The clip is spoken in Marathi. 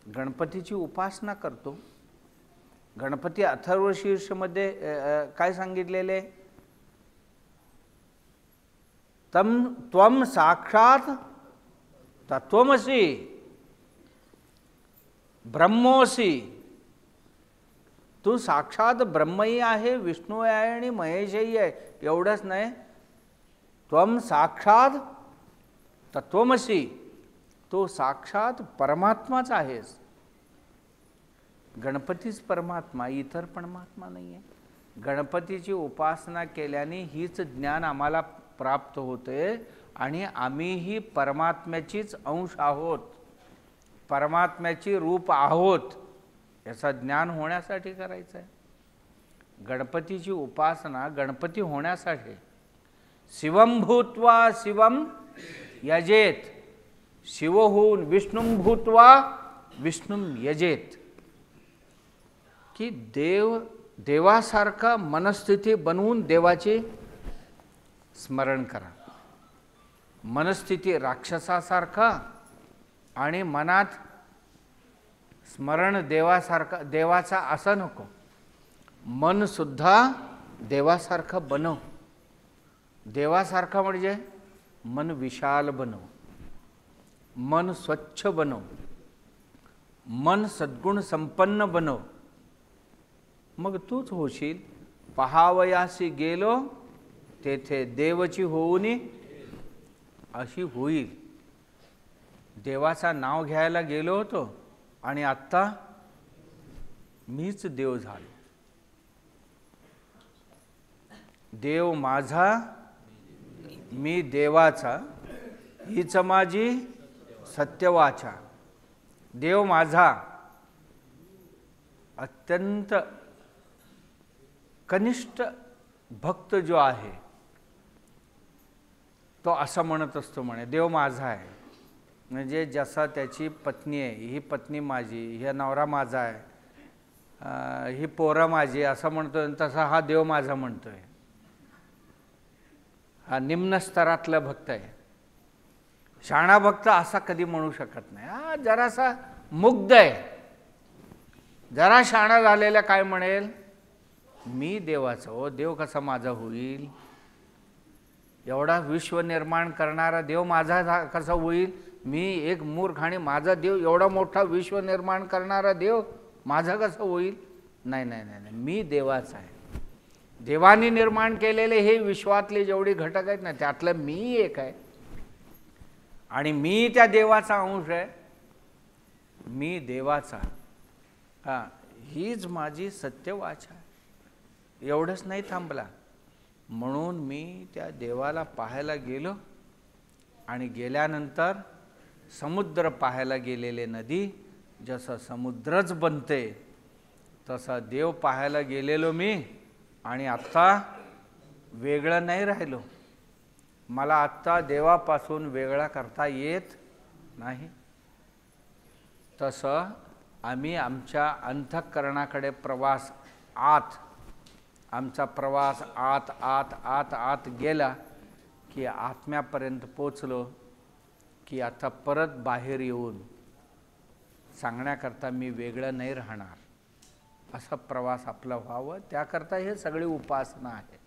गणपतीची उपासना करतो. गणपती अथर्वशीर्षमध्ये काय सांगितलेले? त्वम साक्षात तत्वमसी ब्रह्मोसी. तू साक्षात ब्रह्मही आहे, विष्णू आहे आणि महेशही आहे. एवढंच नाही, त्वम साक्षात तत्वमसी, तो साक्षात परमात्माच आहेस. गणपतीच परमात्मा, इतर परमात्मा नाही आहे. गणपतीची उपासना केल्याने हीच ज्ञान आम्हाला प्राप्त होते आणि आम्हीही परमात्म्याचीच अंश आहोत, परमात्म्याची रूप आहोत, याचा ज्ञान होण्यासाठी करायचं आहे. गणपतीची उपासना गणपती होण्यासाठी. शिवम भूत्वा शिवम यजेत, शिव होऊन विष्णुम भूत्वा विष्णुम यजेत. की देवासारखा मनस्थिती बनवून देवाचे स्मरण करा. मनस्थिती राक्षसासारखा आणि मनात स्मरण देवाचा असं नको. मन सुद्धा देवासारखं बनव. देवासारखं म्हणजे मन विशाल बनव, मन स्वच्छ बनव, मन सद्गुण संपन्न बनव. मग तूच होशील. पहावयासी गेलो तेथे देवची होऊनी अशी होईल. देवाचा नाव घ्यायला गेलो होतो आणि आत्ता मीच देव झालो. देव माझा मी देवाचा, हीच माझी सत्यवाचा. देव माझा अत्यंत कनिष्ठ भक्त जो आहे तो असं म्हणत असतो, म्हणे देव माझा आहे. म्हणजे जसा त्याची पत्नी आहे, ही पत्नी माझी, ही नवरा माझा आहे, ही पोरं माझी असं म्हणतोय, तसा हा देव माझा म्हणतोय. हा निम्न स्तरातला भक्त आहे. शाणा भक्त असा कधी म्हणू शकत नाही. हा जरासा मुग्ध आहे. जरा शाणा झालेला काय म्हणेल? मी देवाचा. हो, देव कसा माझा होईल? एवढा विश्व निर्माण करणारा देव माझा कसा होईल? मी एक मूर्ख आणि माझा देव एवढा मोठा विश्व निर्माण करणारा देव माझा कसा होईल? नाही नाही नाही नाही, मी देवाचा आहे. देवाने निर्माण केलेले हे विश्वातले जेवढे घटक आहेत ना, त्यातलं मी एक आहे आणि मी त्या देवाचा अंश आहे. मी देवाचा, हां, हीच माझी सत्यवाचा. एवढंच नाही थांबला. म्हणून मी त्या देवाला पाहायला गेलो आणि गेल्यानंतर समुद्र पाहायला गेलेले नदी जसं समुद्रच बनते तसा देव पाहायला गेलेलो मी. आणि आत्ता वेगळं नाही राहिलो. मला आत्ता देवापासून वेगळा करता येत नाही. तसं आम्ही आमच्या अंतःकरणाकडे प्रवास आमचा प्रवास आत आत आत आत गेला की आत्म्यापर्यंत पोचलो की आता परत बाहेर येऊन सांगण्याकरता मी वेगळं नाही राहणार, असा प्रवास आपला व्हावं. त्याकरता हे सगळी उपासना आहे.